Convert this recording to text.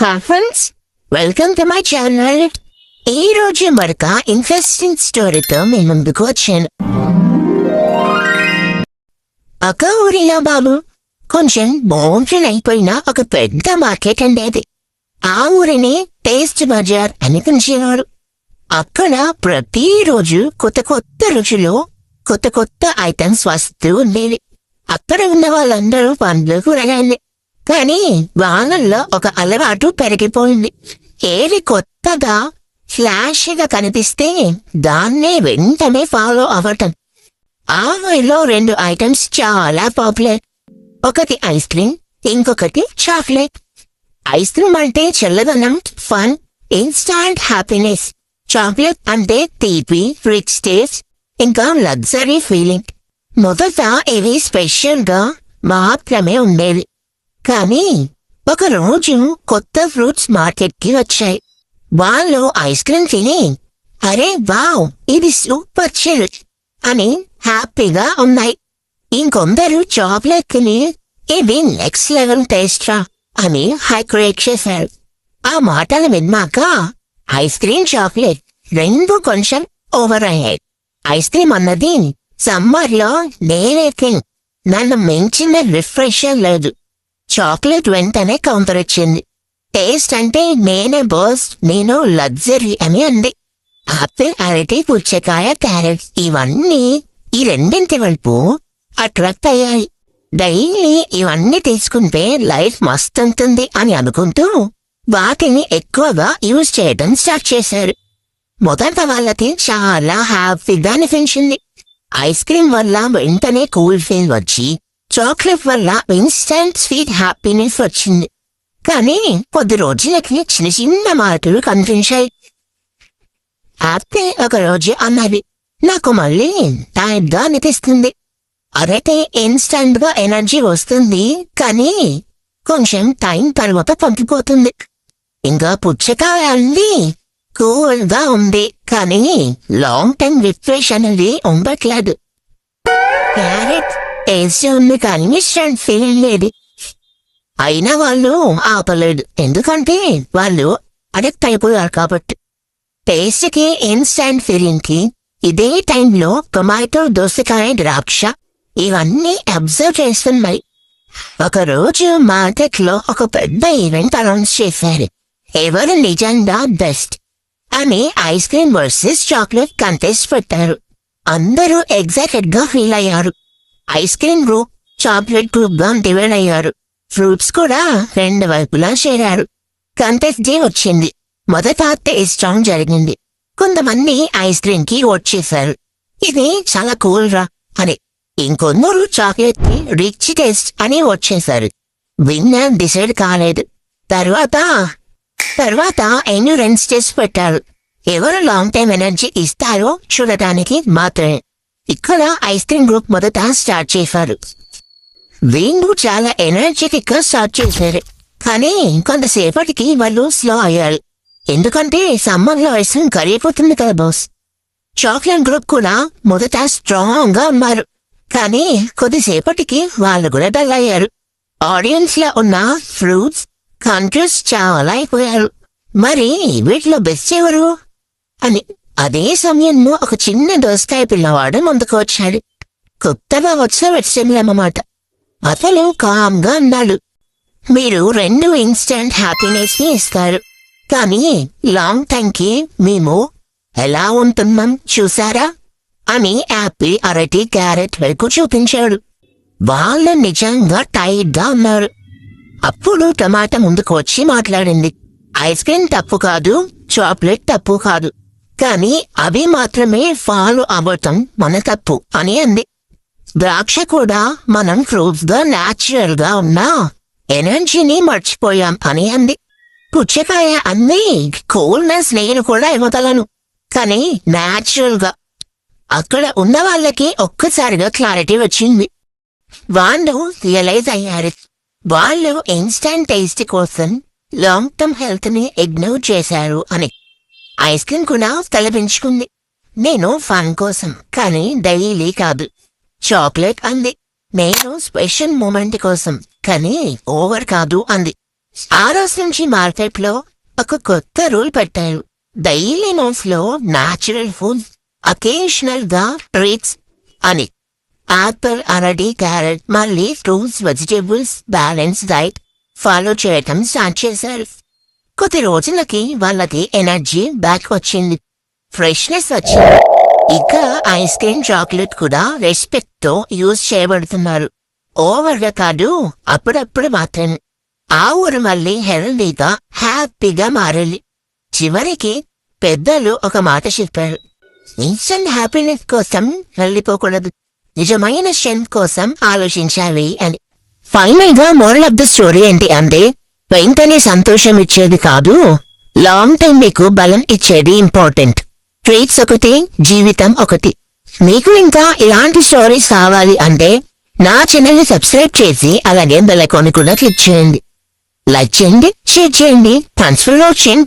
Hi friends, welcome to my channel. ఈ రోజు మరొక ఇంట్రెస్టింగ్ స్టోరీతో మీ ముందుకు వచ్చాను. ఒక ఊరిలో బాబు కొంచెం మోడర్న్ అయిపోయిన ఒక పెద్ద మార్కెట్ ఉండేది. ఆ ఊరిని టేస్ట్ బజార్ అని పిలిచేవారు. అక్కడ ప్రతిరోజు కొత్త కొత్త రుచులు, కొత్త కొత్త ఐటమ్స్ వస్తూ ఉండేవి. అక్కడ ఉన్న వాళ్ళందరూ పండ్లు కూరగాయలే. కానీ వాళ్ళల్లో ఒక అలవాటు పెరిగిపోయింది. ఏది కొత్తగా ఫ్లాష్గా కనిపిస్తే దాన్నే వెంటనే ఫాలో అవ్వటం. ఆ ఊరిలో 2 ఐటమ్స్ చాలా పాపులర్. ఒకటి ఐస్ క్రీమ్, ఇంకొకటి చాక్లెట్. ఐస్ క్రీమ్ అంటే చల్లదనం, ఫన్, ఇన్స్టాంట్ హ్యాపీనెస్. చాక్లెట్ అంటే తీపి, రిచ్ టేస్ట్, ఇంకా లగ్జరీ ఫీలింగ్. మొదట ఇవి స్పెషల్గా మాత్రమే ఉండేవి. కానీ ఒకరోజు కొత్త ఫ్రూట్స్ మార్కెట్కి వచ్చాయి. వాళ్ళు ఐస్ క్రీమ్ తిని, అరే వావ్, ఇది సూపర్ చిల్ అని హ్యాపీగా ఉన్నాయి. ఇంకొందరు చాక్లెట్ తిని, ఇది నెక్స్ట్ లెవెల్ టేస్ట్ రా అని హైక్రేట్ చేశారు. ఆ మాటలు విన్నాక ఐస్ క్రీమ్, చాక్లెట్ 2 కొంచెం ఓవర్ అయ్యాయి. ఐస్ క్రీమ్ అన్నది సమ్మర్లో నేనే థింగ్, నన్ను మించిన రిఫ్రెషర్ లేదు. చాక్లెట్ వెంటనే కౌంటర్ ఇచ్చింది. టేస్ట్ అంటే నేనే బాస్, నేను లగ్జరీ అని అంది. ఆపిల్, అరటి, పుచ్చకాయ, క్యారెట్ ఇవన్నీ ఈ రెండింటి వైపు అట్రాక్ట్ అయ్యాయి. డైలీ ఇవన్నీ తీసుకుంటే లైఫ్ మస్త్ ఉంటుంది అని అనుకుంటూ వాటిని ఎక్కువగా యూజ్ చేయడం స్టార్ట్ చేశారు. మొదట వాళ్ళకి చాలా హ్యాపీగా అనిపించింది. ఐస్ క్రీమ్ వల్ల వెంటనే కూల్ ఫీల్ వచ్చి, చాక్లెట్ వల్ల ఇన్స్టెంట్ స్వీట్ హ్యాపీనెస్ వచ్చింది. కానీ కొద్ది రోజులకి చిన్న చిన్న మార్పులు కనిపించాయి. యాపిల్ ఒక రోజు అన్నది, నాకు మళ్ళీ టైర్డ్గా అనిపిస్తుంది. అరటి ఇన్స్టెంట్ గా ఎనర్జీ వస్తుంది, కానీ కొంచెం టైం తర్వాత పంపిపోతుంది. ఇంకా పుచ్చకాయ అంది, కూల్ గా ఉంది, కానీ లాంగ్ టైం రిఫ్రెష్ అనేది ఉండట్లేదు. క్యారెట్ టేస్ట్ ఉంది, కానీ ఇన్స్టెంట్ ఫీలింగ్ లేదు. అయినా వాళ్ళు ఆపలేదు, ఎందుకంటే వాళ్ళు అడిక్ట్ అయిపోయారు కాబట్టి. టేస్ట్కి, ఇన్స్టెంట్ ఫీలింగ్కి ఇదే టైంలో టొమాటో, దోసకాయ, ద్రాక్ష ఇవన్నీ అబ్జర్వ్ చేస్తున్నాయి. ఒకరోజు మార్కెట్లో ఒక పెద్ద ఈవెంట్ అనౌన్స్ చేశారు. ఎవరు నిజంగా బెస్ట్ అని ice cream versus chocolate contest పెట్టారు. అందరూ ఎగ్జైటెడ్ గా ఫీల్ అయ్యారు. Ice cream group, chocolate group గా డివైడ్ అయ్యారు. ఫ్రూట్స్ కూడా 2 వైపులా చేరారు. కంటెస్ట్ డే వచ్చింది. మొదట టేస్ట్ రౌండ్ జరిగింది. కొంతమంది ఐస్ క్రీమ్ కి ఓట్ చేశారు, ఇది చాలా కూల్ రా అని. ఇంకొందరు చాక్లెట్ కి రిచ్ టేస్ట్ అని ఓట్ చేశారు. విన్నర్ డిసైడ్ కాలేదు. తర్వాత ఎండ్యూరెన్స్ టెస్ట్ పెట్టారు. ఎవరు లాంగ్ టైం ఎనర్జీ ఇస్తారో చూడటానికి మాత్రమే. ఇక్కడ ఐస్ క్రీమ్ గ్రూప్ మొదట స్టార్ట్ చేశారు. వీళ్ళు చాలా ఎనర్జెటిక్ గా స్టార్ట్ చేశారు. కానీ కొంతసేపటికి వాళ్ళు స్లో అయ్యారు. ఎందుకంటే సమ్మర్ లో ఐస్ క్రీమ్ కరిగిపోతుంది కదా బాస్. చాక్లెట్ గ్రూప్ కూడా మొదట స్ట్రాంగ్ గా ఉన్నారు. కానీ కొద్దిసేపటికి వాళ్ళు కూడా డల్ అయ్యారు. ఆడియన్స్ లో ఉన్న ఫ్రూట్స్ కన్ఫ్యూజ్ చాలా అయిపోయారు. మరి వీటిలో బెస్ట్ ఎవరు అని. అదే సమయంలో ఒక చిన్న దోసకాయ పిల్లవాడు ముందుకు వచ్చాడు. కొత్తగా వచ్చే వెజిటేబుల్ అన్నమాట. అతను కామ్ గా అన్నాడు, మీరు 2 ఇన్స్టెంట్ హ్యాపీనెస్ ని ఇస్తారు, కానీ లాంగ్ టైం కి మేము ఎలా ఉంటున్నాం చూసారా అని యాపిల్, అరటి, క్యారెట్ వైపు చూపించాడు. వాళ్ళు నిజంగా టైర్డ్ గా ఉన్నారు. అప్పుడు టమాటా ముందుకు వచ్చి మాట్లాడింది, ఐస్ క్రీమ్ తప్పు కాదు, చాక్లెట్ తప్పు కాదు, కానీ అవి మాత్రమే ఫాలో అవ్వటం మన తప్పు అని అంది. ద్రాక్ష కూడా మనం ఫ్రూట్స్ గా న్యాచురల్ గా ఉన్న ఎనర్జీని మర్చిపోయాం అని అంది. పుచ్చకాయ అంది, కూల్నెస్ నేను కూడా ఇవ్వగలను, కానీ న్యాచురల్ గా. అక్కడ ఉన్న వాళ్ళకి ఒక్కసారిగా క్లారిటీ వచ్చింది. వాళ్ళు రియలైజ్ అయ్యారు, వాళ్ళు ఇన్స్టెంట్ టేస్ట్ కోసం లాంగ్ టర్మ్ హెల్త్ ని ఇగ్నోర్ చేశారు అని. ఐస్ క్రీమ్ కూడా తలపించుకుంది, నేను ఫన్ కోసం, కానీ డైలీ కాదు. చాక్లెట్ అంది, నేను స్పెషల్ మూమెంట్ కోసం, కానీ ఓవర్ కాదు అంది. ఆ రోజు నుంచి మార్కెట్లో ఒక కొత్త రూల్ పెట్టారు. డైలీ మీల్స్ లో న్యాచురల్ ఫుడ్, అకేషనల్ గా ట్రీట్స్ అని. యాపిల్, అరటి, క్యారెట్, మళ్ళీ fruits, vegetables, balance diet follow చేయటం స్టార్ట్ చేశారు. కొద్ది రోజులకి వాళ్ళకి ఎనర్జీ బ్యాక్ వచ్చింది, ఫ్రెష్నెస్ వచ్చింది. ఇక ఐస్ క్రీమ్, చాక్లెట్ కూడా రెస్పెక్ట్ తో యూజ్ చేయబడుతున్నారు. ఓవర్గా కాదు, అప్పుడప్పుడు మాత్రమే. ఆ ఊరు మళ్ళీ హెల్దీగా, హ్యాపీగా మారాలి. చివరికి పెద్దలు ఒక మాట చెప్పారు, ఇన్స్టెంట్ హ్యాపీనెస్ కోసం వెళ్ళిపోకూడదు, నిజమైన స్ట్రెంత్ కోసం ఆలోచించాలి అని. ఫైనల్ గా మోరల్ ఆఫ్ ద స్టోరీ ఏంటి అంటే, వెంటనే సంతోషం ఇచ్చేది కాదు, లాంగ్ టైం మీకు బలం ఇచ్చేది ఇంపార్టెంట్. ట్రీట్స్ ఒకటి, జీవితం ఒకటి. మీకు ఇంకా ఇలాంటి స్టోరీస్ కావాలి అంటే నా ఛానల్ ని సబ్స్క్రైబ్ చేసి అలాగే బెల్ ఐకాన్ కూడా క్లిక్ చేయండి. లైక్ చేయండి, షేర్ చేయండి. Thanks for watching.